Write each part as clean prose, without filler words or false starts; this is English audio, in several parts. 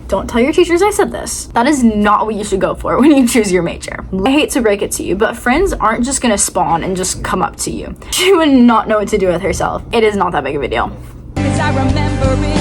don't tell your teachers I said this. That is not what you should go for when you choose your major. I hate to break it to you, but friends aren't just gonna spawn and just come up to you. She would not know what to do with herself. It is not that big of a deal. I remember it.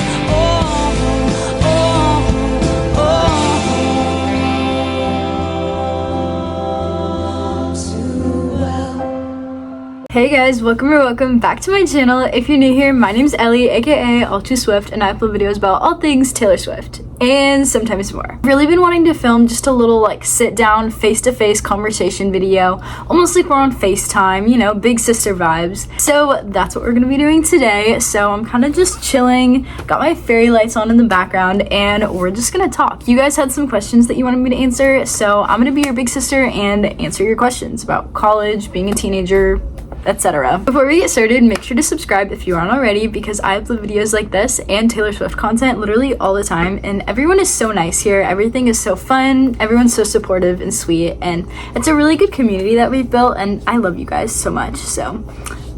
Hey guys, welcome back to my channel. If you're new here, my name's Ellie, aka All Too Swift, and I upload videos about all things Taylor Swift and sometimes more. I've really been wanting to film just a little like sit down face-to-face conversation video, almost like we're on FaceTime, you know, big sister vibes. So that's what we're gonna be doing today. So I'm kind of just chilling, got my fairy lights on in the background, and we're just gonna talk. You guys had some questions that you wanted me to answer, so I'm gonna be your big sister and answer your questions about college, being a teenager, etc. Before we get started, make sure to subscribe if you aren't already, because I upload videos like this and Taylor Swift content literally all the time, and everyone is so nice here. Everything is so fun, everyone's so supportive and sweet, and it's a really good community that we've built, and I love you guys so much. So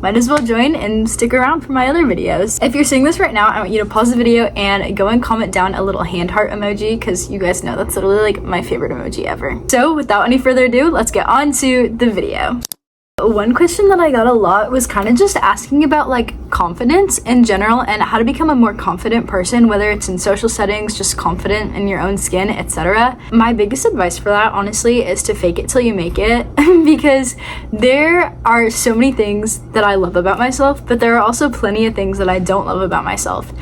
might as well join and stick around for my other videos. If you're seeing this right now, I want you to pause the video and go and comment down a little hand heart emoji, because you guys know that's literally like my favorite emoji ever. So without any further ado, let's get on to the video. One question that I got a lot was kind of just asking about like confidence in general and how to become a more confident person, whether it's in social settings, just confident in your own skin, etc. My biggest advice for that, honestly, is to fake it till you make it because there are so many things that I love about myself, but there are also plenty of things that I don't love about myself.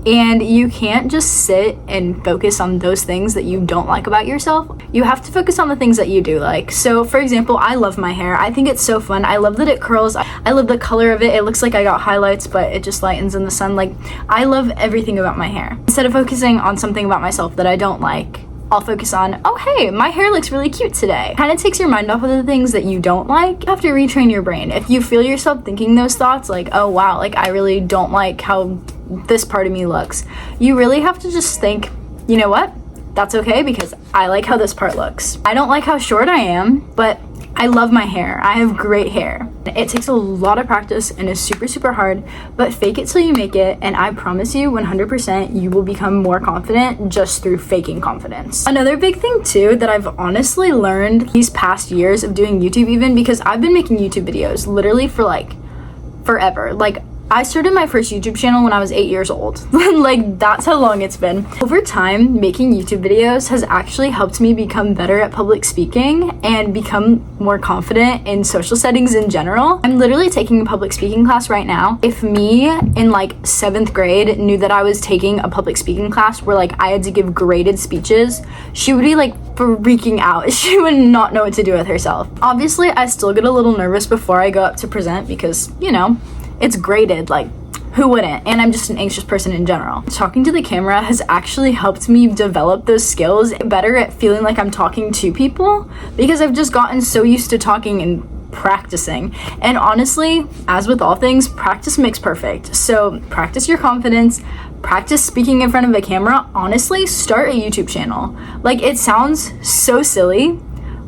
And you can't just sit and focus on those things that you don't like about yourself. You have to focus on the things that you do like. So for example, I love my hair. I think it's so fun. I love that it curls. I love the color of it. It looks like I got highlights, but it just lightens in the sun. Like, I love everything about my hair. Instead of focusing on something about myself that I don't like, I'll focus on, oh hey, my hair looks really cute today. Kind of takes your mind off of the things that you don't like. You have to retrain your brain. If you feel yourself thinking those thoughts, like, oh wow, like I really don't like how this part of me looks, you really have to just think, you know what? That's okay, because I like how this part looks. I don't like how short I am, but I love my hair. I have great hair. It takes a lot of practice and is super, super hard, but fake it till you make it, and I promise you 100% you will become more confident just through faking confidence. Another big thing too that I've honestly learned these past years of doing YouTube, even because I've been making YouTube videos literally for like forever. Like, I started my first YouTube channel when I was 8 years old. Like, that's how long it's been. Over time, making YouTube videos has actually helped me become better at public speaking and become more confident in social settings in general. I'm literally taking a public speaking class right now. If me in like 7th grade knew that I was taking a public speaking class where like I had to give graded speeches, she would be like freaking out. She would not know what to do with herself. Obviously, I still get a little nervous before I go up to present because, you know, it's graded, like who wouldn't? And I'm just an anxious person in general. Talking to the camera has actually helped me develop those skills better at feeling like I'm talking to people, because I've just gotten so used to talking and practicing. And honestly, as with all things, practice makes perfect. So practice your confidence, practice speaking in front of a camera. Honestly, start a YouTube channel. Like, it sounds so silly,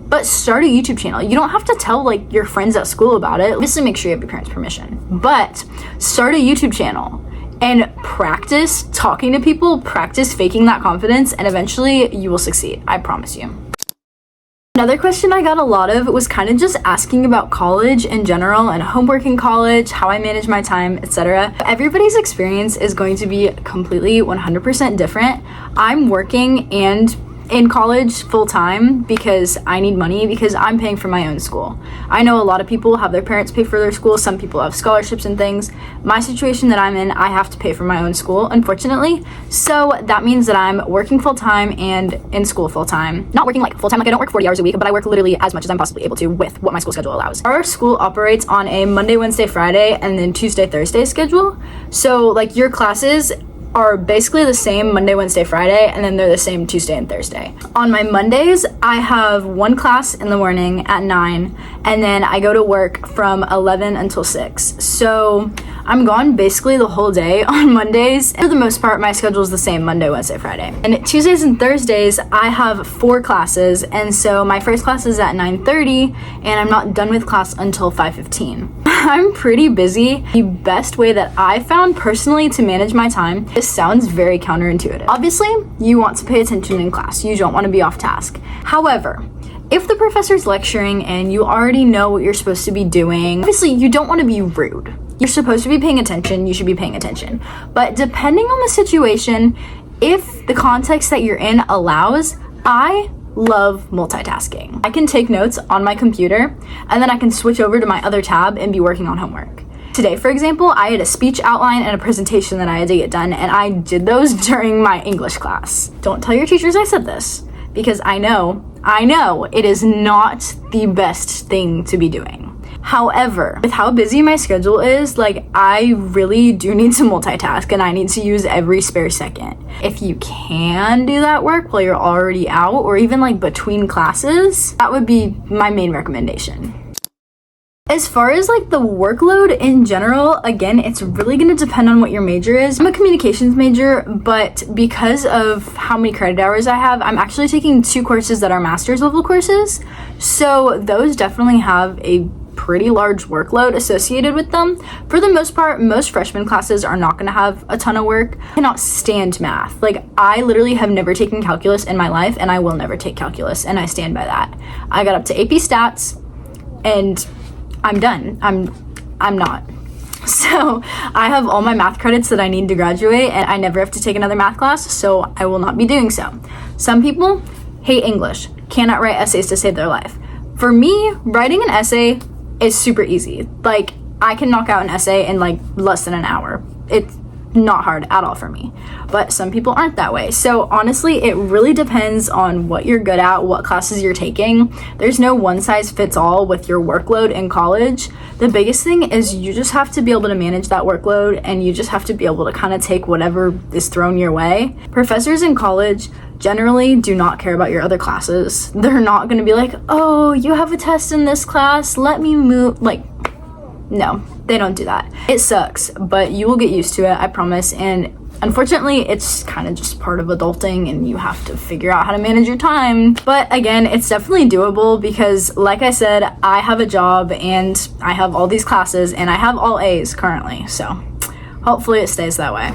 but start a YouTube channel. You don't have to tell like your friends at school about it. Obviously, make sure you have your parents' permission, but start a YouTube channel and practice talking to people, practice faking that confidence, and eventually you will succeed. I promise you. Another question I got a lot of was kind of just asking about college in general and homework in college, how I manage my time, etc. Everybody's experience is going to be completely 100% different. I'm working and in college full-time because I need money, because I'm paying for my own school. I know a lot of people have their parents pay for their school. Some people have scholarships and things. My situation that I'm in, I have to pay for my own school, unfortunately. So that means that I'm working full-time and in school full-time. Not working like full-time, like I don't work 40 hours a week, but I work literally as much as I'm possibly able to with what my school schedule allows. Our school operates on a Monday, Wednesday, Friday, and then Tuesday, Thursday schedule. So like your classes are basically the same Monday, Wednesday, Friday, and then they're the same Tuesday and Thursday. On my Mondays, I have one class in the morning at 9, and then I go to work from 11 until 6. So I'm gone basically the whole day on Mondays. For the most part, my schedule is the same Monday, Wednesday, Friday. And Tuesdays and Thursdays, I have 4 classes, and so my first class is at 9:30, and I'm not done with class until 5:15. I'm pretty busy. The best way that I found personally to manage my time, this sounds very counterintuitive. Obviously, you want to pay attention in class. You don't want to be off task. However, if the professor's lecturing and you already know what you're supposed to be doing, obviously you don't want to be rude. You're supposed to be paying attention, you should be paying attention. But depending on the situation, if the context that you're in allows, I love multitasking. I can take notes on my computer and then I can switch over to my other tab and be working on homework. Today, for example, I had a speech outline and a presentation that I had to get done, and I did those during my English class. Don't tell your teachers I said this, because I know it is not the best thing to be doing. However, with how busy my schedule is, I really do need to multitask and I need to use every spare second. If you can do that work while you're already out, or even between classes, that would be my main recommendation. As far as the workload in general, again, it's really going to depend on what your major is. I'm a communications major, but because of how many credit hours I have, I'm actually taking 2 courses that are master's level courses. So those definitely have a pretty large workload associated with them. For the most part, most freshman classes are not going to have a ton of work. I cannot stand math. I literally have never taken calculus in my life, and I will never take calculus, and I stand by that. I got up to AP stats and I'm done. I'm not. So I have all my math credits that I need to graduate, and I never have to take another math class, so I will not be doing so. Some people hate English, cannot write essays to save their life. For me, writing an essay is super easy. I can knock out an essay in less than an hour. It's not hard at all for me. But some people aren't that way. So honestly, it really depends on what you're good at, what classes you're taking. There's no one size fits all with your workload in college. The biggest thing is you just have to be able to manage that workload, and you just have to be able to kind of take whatever is thrown your way. Professors in college generally do not care about your other classes. They're not going to be like, oh, you have a test in this class, let me move. No, they don't do that. It sucks, but you will get used to it, I promise. And unfortunately, it's kind of just part of adulting, and you have to figure out how to manage your time. But again, it's definitely doable because, like I said, I have a job and I have all these classes and I have all A's currently. So hopefully it stays that way.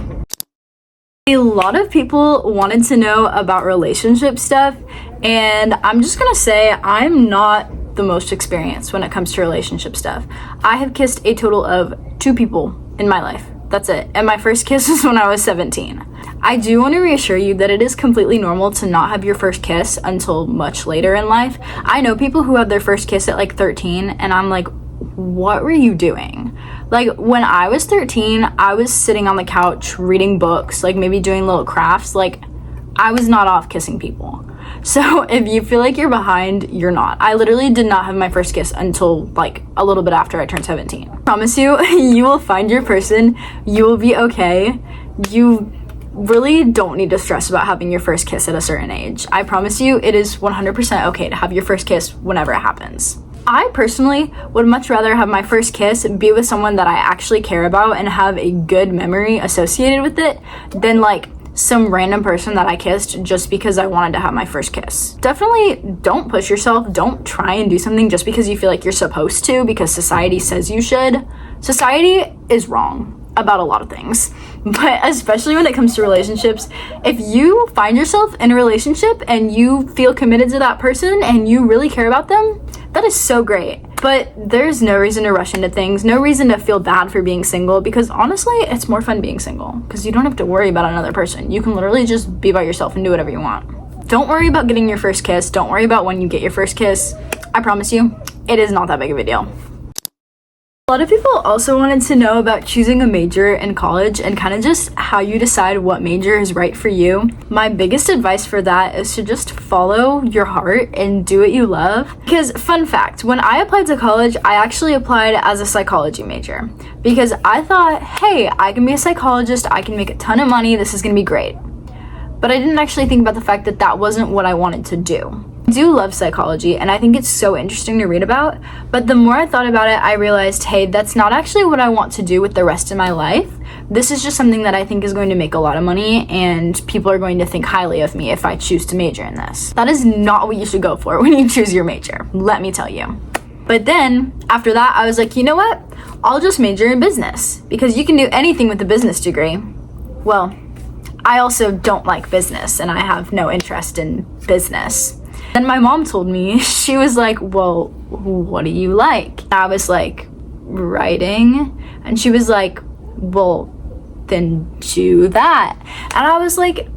A lot of people wanted to know about relationship stuff, and I'm just gonna say I'm not the most experienced when it comes to relationship stuff. I have kissed a total of 2 people in my life. That's it. And my first kiss was when I was 17. I do want to reassure you that it is completely normal to not have your first kiss until much later in life. I know people who have their first kiss at 13, and I'm like, what were you doing? When I was 13, I was sitting on the couch reading books, maybe doing little crafts. I was not off kissing people. So if you feel like you're behind, you're not. I literally did not have my first kiss until a little bit after I turned 17. I promise you, you will find your person. You will be okay. You really don't need to stress about having your first kiss at a certain age. I promise you, it is 100% okay to have your first kiss whenever it happens. I personally would much rather have my first kiss be with someone that I actually care about and have a good memory associated with it than some random person that I kissed just because I wanted to have my first kiss. Definitely don't push yourself. Don't try and do something just because you feel like you're supposed to because society says you should. Society is wrong about a lot of things, but especially when it comes to relationships. If you find yourself in a relationship and you feel committed to that person and you really care about them, that is so great. But there's no reason to rush into things, no reason to feel bad for being single, because honestly, it's more fun being single because you don't have to worry about another person. You can literally just be by yourself and do whatever you want. Don't worry about getting your first kiss. Don't worry about when you get your first kiss. I promise you, it is not that big of a deal. A lot of people also wanted to know about choosing a major in college and kind of just how you decide what major is right for you. My biggest advice for that is to just follow your heart and do what you love. Because fun fact, when I applied to college, I actually applied as a psychology major because I thought, hey, I can be a psychologist, I can make a ton of money, this is gonna be great. But I didn't actually think about the fact that that wasn't what I wanted to do. I do love psychology and I think it's so interesting to read about, but the more I thought about it, I realized, hey, that's not actually what I want to do with the rest of my life. This is just something that I think is going to make a lot of money and people are going to think highly of me if I choose to major in this. That is not what you should go for when you choose your major, let me tell you. But then after that, I was like, you know what? I'll just major in business because you can do anything with a business degree. Well, I also don't like business and I have no interest in business. Then my mom told me, she was like, well, what do you like? I was like, writing. And she was like, well, then do that. And I was like,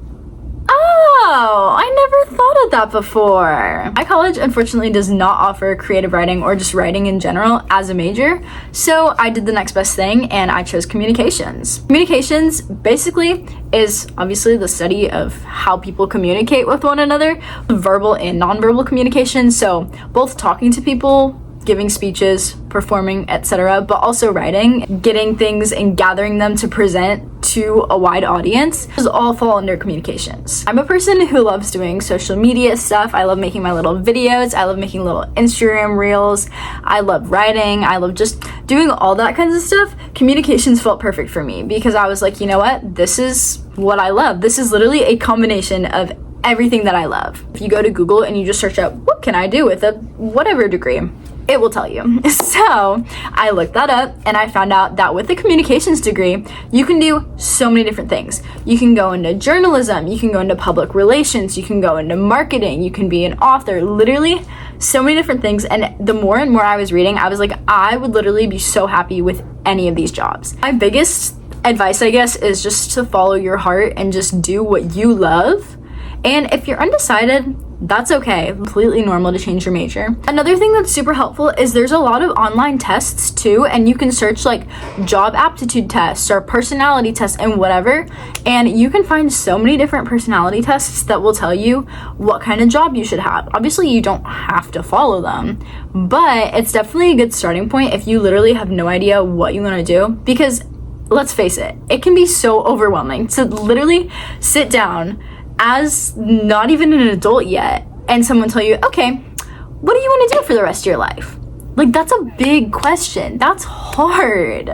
oh, I never thought of that before. My college unfortunately does not offer creative writing or just writing in general as a major, so I did the next best thing and I chose communications. Communications basically is obviously the study of how people communicate with one another, verbal and nonverbal communication, so both talking to people, giving speeches, performing, etc., but also writing, getting things and gathering them to present to a wide audience. Those all fall under communications. I'm a person who loves doing social media stuff. I love making my little videos. I love making little Instagram reels. I love writing. I love just doing all that kinds of stuff. Communications felt perfect for me because I was like, you know what? This is what I love. This is literally a combination of everything that I love. If you go to Google and you just search up, what can I do with a whatever degree? It will tell you. So I looked that up and I found out that with a communications degree, you can do so many different things. You can go into journalism, you can go into public relations, you can go into marketing, you can be an author, literally so many different things. And the more and more I was reading, I was like, I would literally be so happy with any of these jobs. My biggest advice, I guess, is just to follow your heart and just do what you love. And if you're undecided, that's okay. Completely normal to change your major. Another thing that's super helpful is there's a lot of online tests too, and you can search like job aptitude tests or personality tests and whatever, and you can find so many different personality tests that will tell you what kind of job you should have. Obviously, you don't have to follow them, but it's definitely a good starting point if you literally have no idea what you want to do, because let's face it, it can be so overwhelming to literally sit down as not even an adult yet and someone tell you, okay, what do you want to do for the rest of your life? Like, that's a big question. That's hard.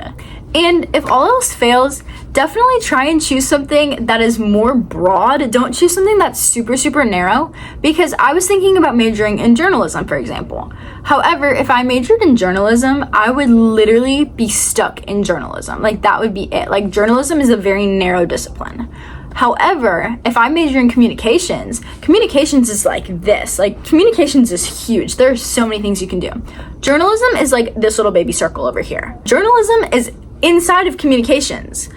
And if all else fails, definitely try and choose something that is more broad. Don't choose something that's super, super narrow, because I was thinking about majoring in journalism, for example. However, if I majored in journalism, I would literally be stuck in journalism. Like, that would be it. Like, journalism is a very narrow discipline. However, if I major in communications, communications is like this. Like, communications is huge. There are so many things you can do. Journalism is like this little baby circle over here. Journalism is inside of communications.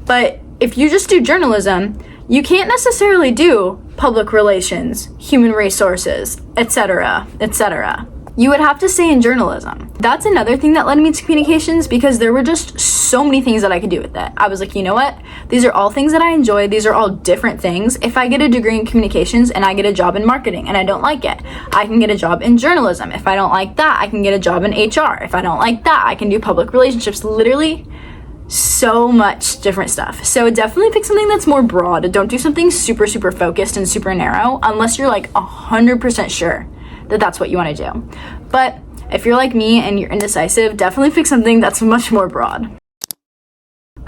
But if you just do journalism, you can't necessarily do public relations, human resources, etc., etc. You would have to stay in journalism. That's another thing that led me to communications, because there were just so many things that I could do with it. I was like, you know what? These are all things that I enjoy. These are all different things. If I get a degree in communications and I get a job in marketing and I don't like it, I can get a job in journalism. If I don't like that, I can get a job in HR. If I don't like that, I can do public relationships. Literally so much different stuff. So definitely pick something that's more broad. Don't do something super, super focused and super narrow unless you're like 100% sure that that's what you want to do. But if you're like me and you're indecisive, definitely pick something that's much more broad.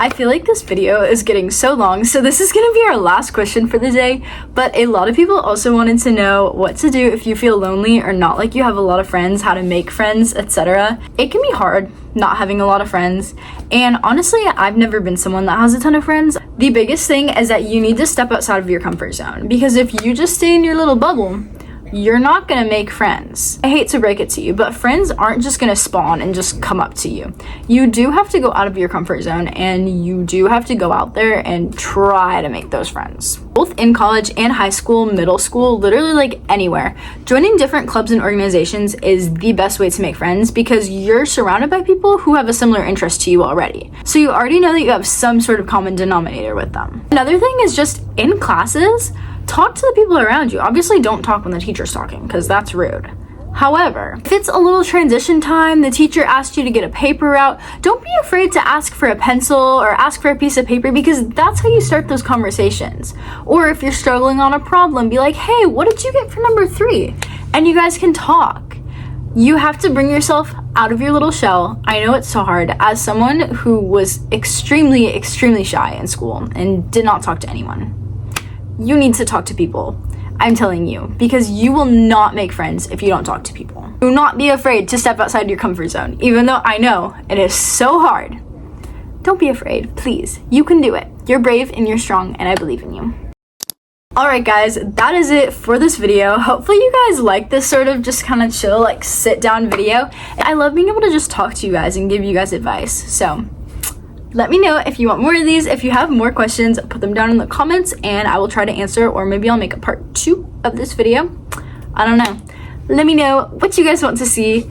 I feel like this video is getting so long, so this is gonna be our last question for the day, but a lot of people also wanted to know what to do if you feel lonely or not like you have a lot of friends, how to make friends, etc. It can be hard not having a lot of friends, and honestly, I've never been someone that has a ton of friends. The biggest thing is that you need to step outside of your comfort zone, because if you just stay in your little bubble, you're not gonna make friends. I hate to break it to you, but friends aren't just gonna spawn and just come up to you. You do have to go out of your comfort zone, and you do have to go out there and try to make those friends. Both in college and high school, middle school, literally like anywhere, joining different clubs and organizations is the best way to make friends, because you're surrounded by people who have a similar interest to you already. So you already know that you have some sort of common denominator with them. Another thing is just in classes, talk to the people around you. Obviously, don't talk when the teacher's talking, because that's rude. However, if it's a little transition time, the teacher asked you to get a paper out, don't be afraid to ask for a pencil or ask for a piece of paper, because that's how you start those conversations. Or if you're struggling on a problem, be like, hey, what did you get for number 3? And you guys can talk. You have to bring yourself out of your little shell. I know it's so hard. As someone who was extremely, extremely shy in school and did not talk to anyone, you need to talk to people. I'm telling you, because you will not make friends if you don't talk to people. Do not be afraid to step outside your comfort zone, even though I know it is so hard. Don't be afraid, please. You can do it. You're brave and you're strong, and I believe in you. Alright guys, that is it for this video. Hopefully you guys like this sort of just kind of chill, like sit down video. I love being able to just talk to you guys and give you guys advice. So let me know if you want more of these. If you have more questions, put them down in the comments and I will try to answer, or maybe I'll make a part 2 of this video. I don't know. Let me know what you guys want to see.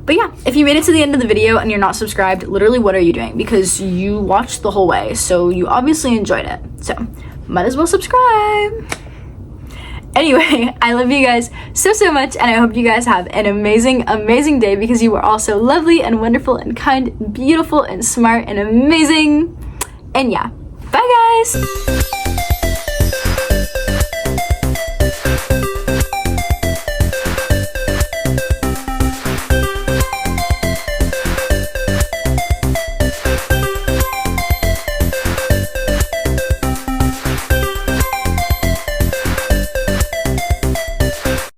But yeah, if you made it to the end of the video and you're not subscribed, literally what are you doing? Because you watched the whole way, so you obviously enjoyed it. So might as well subscribe. Anyway, I love you guys so much, and I hope you guys have an amazing day, because you are all so lovely and wonderful and kind and beautiful and smart and amazing. And yeah, bye guys.